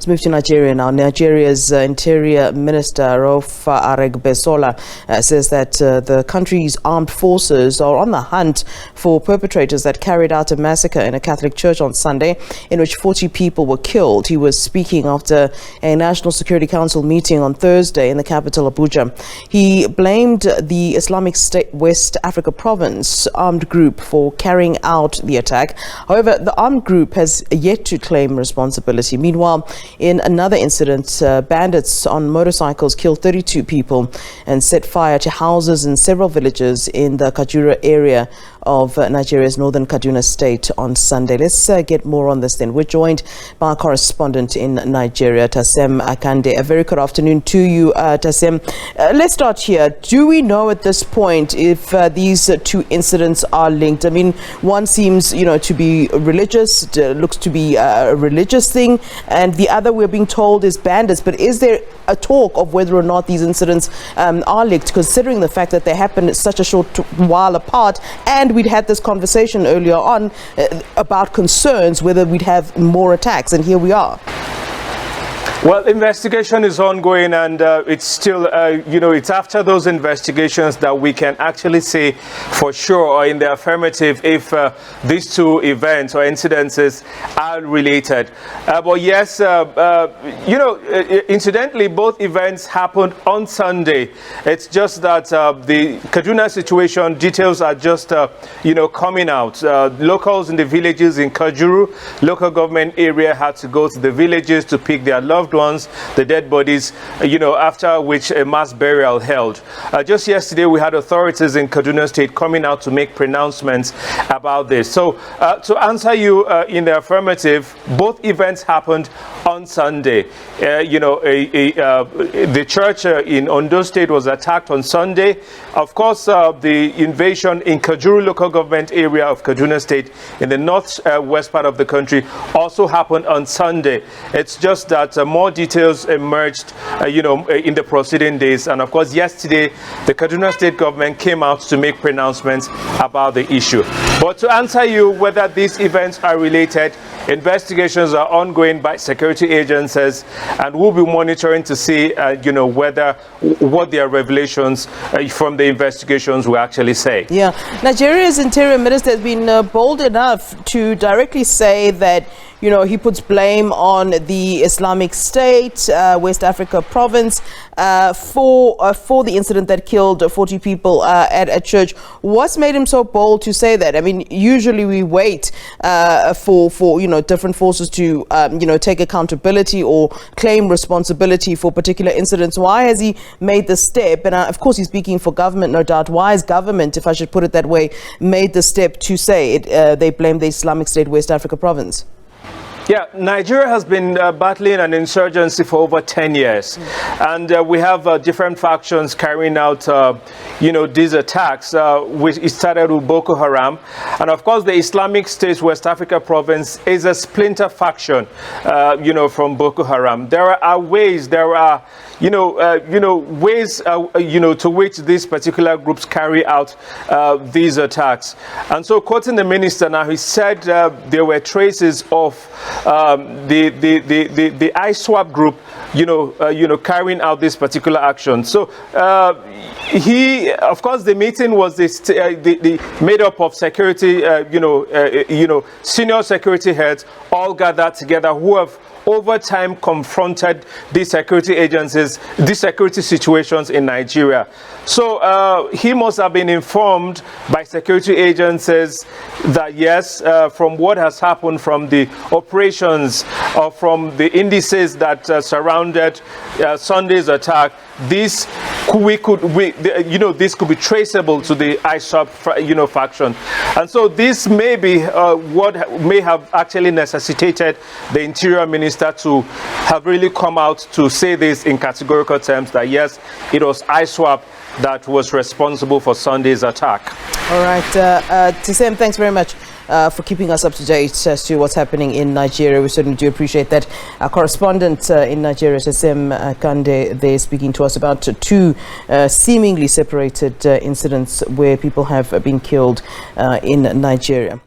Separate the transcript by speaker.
Speaker 1: Let's move to Nigeria now. Nigeria's Interior Minister Rauf Aregbesola says that the country's armed forces are on the hunt for perpetrators that carried out a massacre in a Catholic church on Sunday in which 40 people were killed. He was speaking after a National Security Council meeting on Thursday in the capital Abuja. He blamed the Islamic State West Africa province armed group for carrying out the attack. However, the armed group has yet to claim responsibility. Meanwhile, in another incident, bandits on motorcycles killed 32 people and set fire to houses in several villages in the Kajura area of Nigeria's northern Kaduna state on Sunday. Let's get more on this then. We're joined by our correspondent in Nigeria, Tesem Akende. A very good afternoon to you, Tesem. Let's start here. Do we know at this point if these two incidents are linked? I mean, one seems, to be religious, looks to be a religious thing, and the other, we're being told, is bandits. But is there a talk of whether or not these incidents are linked, considering the fact that they happened such a short while apart, and we'd had this conversation earlier on about concerns whether we'd have more attacks, and here we are.
Speaker 2: Well, investigation is ongoing, and it's still, it's after those investigations that we can actually say for sure or in the affirmative if these two events or incidences are related. But yes, incidentally, both events happened on Sunday. It's just that the Kaduna situation details are just, coming out. Locals in the villages in Kajura, local government area, had to go to the villages to pick their loved ones, the dead bodies, after which a mass burial held. Just yesterday, we had authorities in Kaduna State coming out to make pronouncements about this. So to answer you in the affirmative, both events happened on Sunday. The church in Ondo State was attacked on Sunday. Of course, the invasion in Kajura local government area of Kaduna State in the northwest part of the country also happened on Sunday. It's just that more details emerged, in the preceding days. And of course, yesterday, the Kaduna State government came out to make pronouncements about the issue. But to answer you whether these events are related, investigations are ongoing by security agencies, and we'll be monitoring to see, what their revelations from the investigations will actually say.
Speaker 1: Yeah, Nigeria's Interior Minister has been bold enough to directly say that he puts blame on the Islamic State, West Africa province, for the incident that killed 40 people at a church. What's made him so bold to say that? I mean, usually we wait for different forces to take accountability or claim responsibility for particular incidents. Why has he made this step? And of course, he's speaking for government, no doubt. Why has government, if I should put it that way, made the step to say they blame the Islamic State, West Africa province?
Speaker 2: Yeah, Nigeria has been battling an insurgency for over 10 years. And we have different factions carrying out, these attacks. It started with Boko Haram. And of course, the Islamic State West Africa province is a splinter faction, from Boko Haram. There are ways, ways, to which these particular groups carry out these attacks. And so, quoting the minister now, he said there were traces of the ISWAP group, carrying out this particular action. So of course, the meeting was made up of security, senior security heads, all gathered together, who have over time confronted these security agencies, these security situations in Nigeria. So he must have been informed by security agencies that yes, from what has happened, from the operations or from the indices that surrounded Sunday's attack, this could be traceable to the ISWAP, faction. And so this may be what may have actually necessitated the Interior Minister to have really come out to say this in categorical terms, that yes, it was ISWAP that was responsible for Sunday's attack.
Speaker 1: All right, Tesem, thanks very much for keeping us up to date as to what's happening in Nigeria. We certainly do appreciate that. Our correspondent in Nigeria, Tesem Akende, they're speaking to us about two seemingly separated incidents where people have been killed in Nigeria.